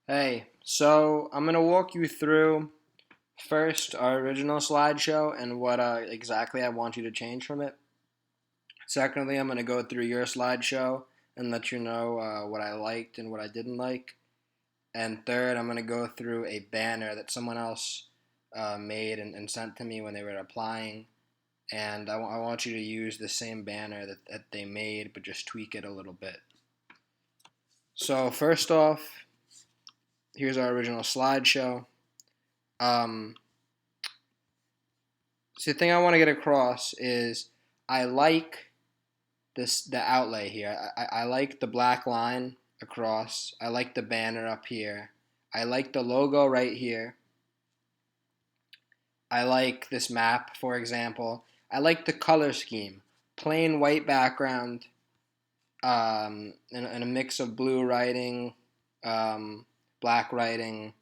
Hey, so I'm gonna walk you through first our original slideshow and what exactly I want you to change from it. Secondly, I'm gonna go through your slideshow and let you know what I liked and what I didn't like. And third, I'm gonna go through a banner that someone else made and sent to me when they were applying. And I want you to use the same banner that they made, but just tweak it a little bit. So first off, here's our original slideshow. Um, So the thing I want to get across is I like the outlay here. I like the black line across. I like the banner up here. I like the logo right here. I like this map, for example. I like the color scheme. Plain white background, and a mix of blue writing, black writing.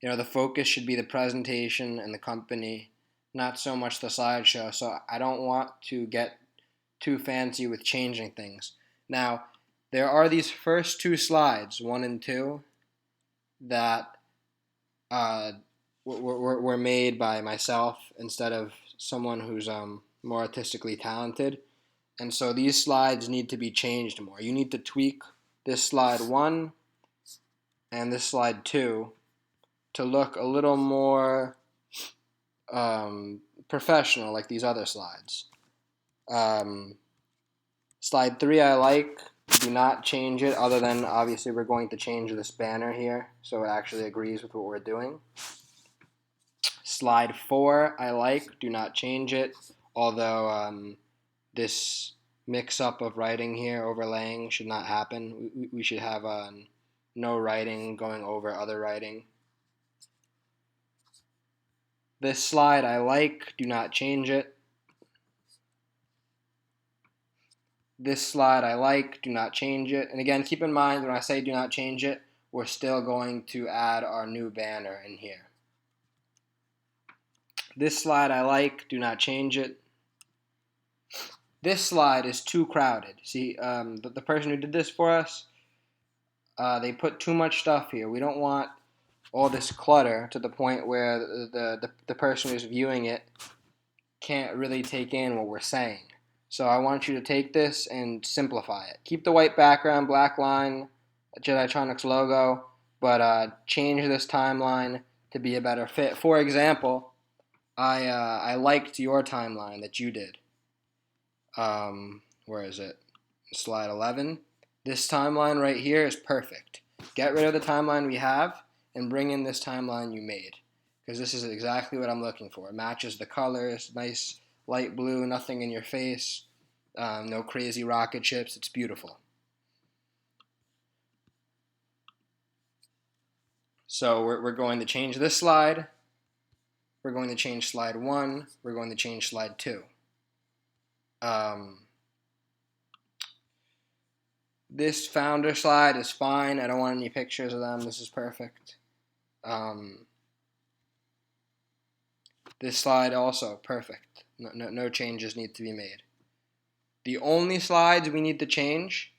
The focus should be the presentation and the company, not so much the slideshow. So I don't want to get too fancy with changing things. Now, there are these first two slides, one and two, that uh, were made by myself instead of someone who's more artistically talented. And so these slides need to be changed more. You need to tweak this slide one and this slide two to look a little more professional like these other slides. Um, Slide 3 I like. Do not change it, other than obviously we're going to change this banner here so it actually agrees with what we're doing. Slide 4 I like. Do not change it, although this mix-up of writing here, overlaying, should not happen. We should have no writing going over other writing. This slide I like. Do not change it. This slide I like, do not change it. And again, keep in mind when I say do not change it, we're still going to add our new banner in here. This slide I like, do not change it. This slide is too crowded. See, the person who did this for us, they put too much stuff here. We don't want all this clutter to the point where the person who's viewing it can't really take in what we're saying. So I want you to take this and simplify it. Keep the white background, black line, Jeditronics logo, but change this timeline to be a better fit. For example, I liked your timeline that you did. Where is it? Slide 11. This timeline right here is perfect. Get rid of the timeline we have and bring in this timeline you made, because this is exactly what I'm looking for. It matches the colors, nice light blue, nothing in your face, no crazy rocket ships. It's beautiful. So we're going to change this slide. We're going to change slide 1. We're going to change slide 2. This founder slide is fine. I don't want any pictures of them. This is perfect. This slide also perfect. No changes need to be made. The only slides we need to change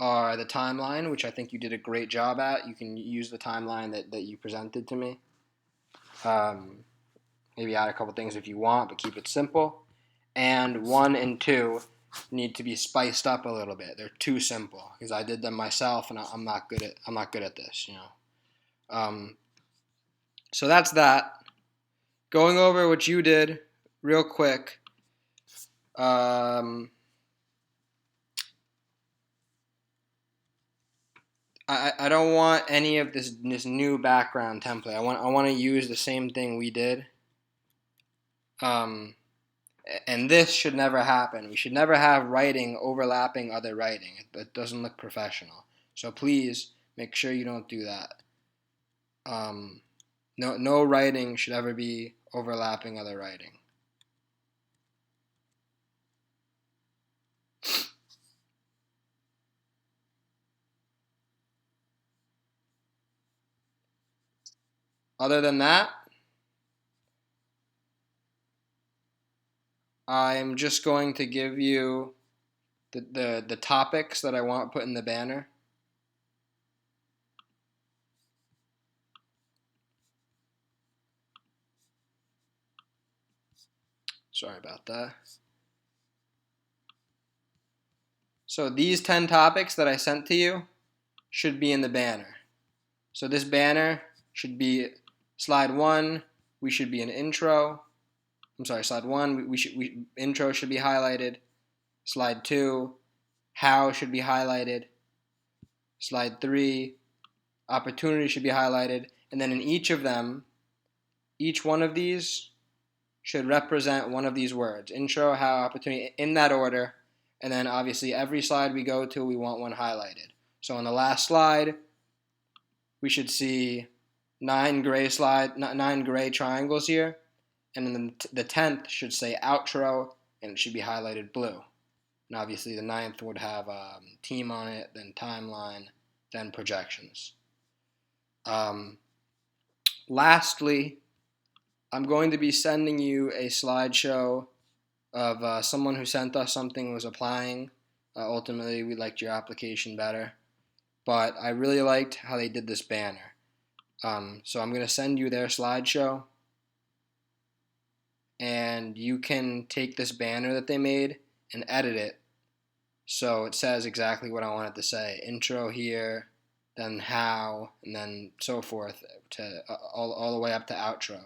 are the timeline, which I think you did a great job at. You can use the timeline that you presented to me. Maybe add a couple things if you want, but keep it simple. And 1 and 2 need to be spiced up a little bit. They're too simple because I did them myself, and I'm not good at this. So that's that. Going over what you did real quick. I don't want any of this new background template. I want to use the same thing we did. And this should never happen. We should never have writing overlapping other writing. It doesn't look professional. So please make sure you don't do that. No writing should ever be overlapping other writing. Other than that, I'm just going to give you the topics that I want put in the banner. Sorry about that. So these 10 topics that I sent to you should be in the banner. So this banner should be slide 1, we should be an intro. I'm sorry, slide 1, intro should be highlighted. Slide 2, how should be highlighted. Slide 3, opportunity should be highlighted. And then in each of them, each one of these should represent one of these words. Intro, how, opportunity, in that order. And then obviously every slide we go to, we want one highlighted. So on the last slide, we should see 9 gray triangles here. And then the 10th should say outro, and it should be highlighted blue. And obviously the 9th would have team on it, then timeline, then projections. Lastly, I'm going to be sending you a slideshow of someone who sent us something, was applying. Ultimately, we liked your application better, but I really liked how they did this banner. So I'm going to send you their slideshow, and you can take this banner that they made and edit it so it says exactly what I want it to say. Intro here, then how, and then so forth, to all the way up to outro,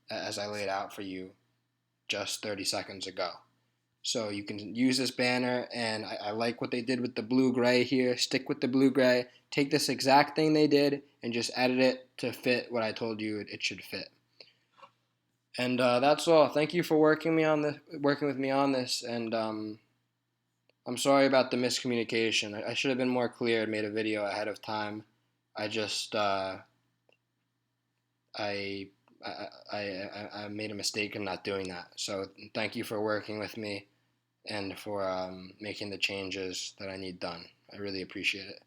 as I laid out for you just 30 seconds ago. So you can use this banner, and I like what they did with the blue-gray here. Stick with the blue-gray. Take this exact thing they did and just edit it to fit what I told you it should fit. And that's all. Thank you for working with me on this, and I'm sorry about the miscommunication. I should have been more clear and made a video ahead of time. I just I made a mistake in not doing that. So thank you for working with me and for making the changes that I need done. I really appreciate it.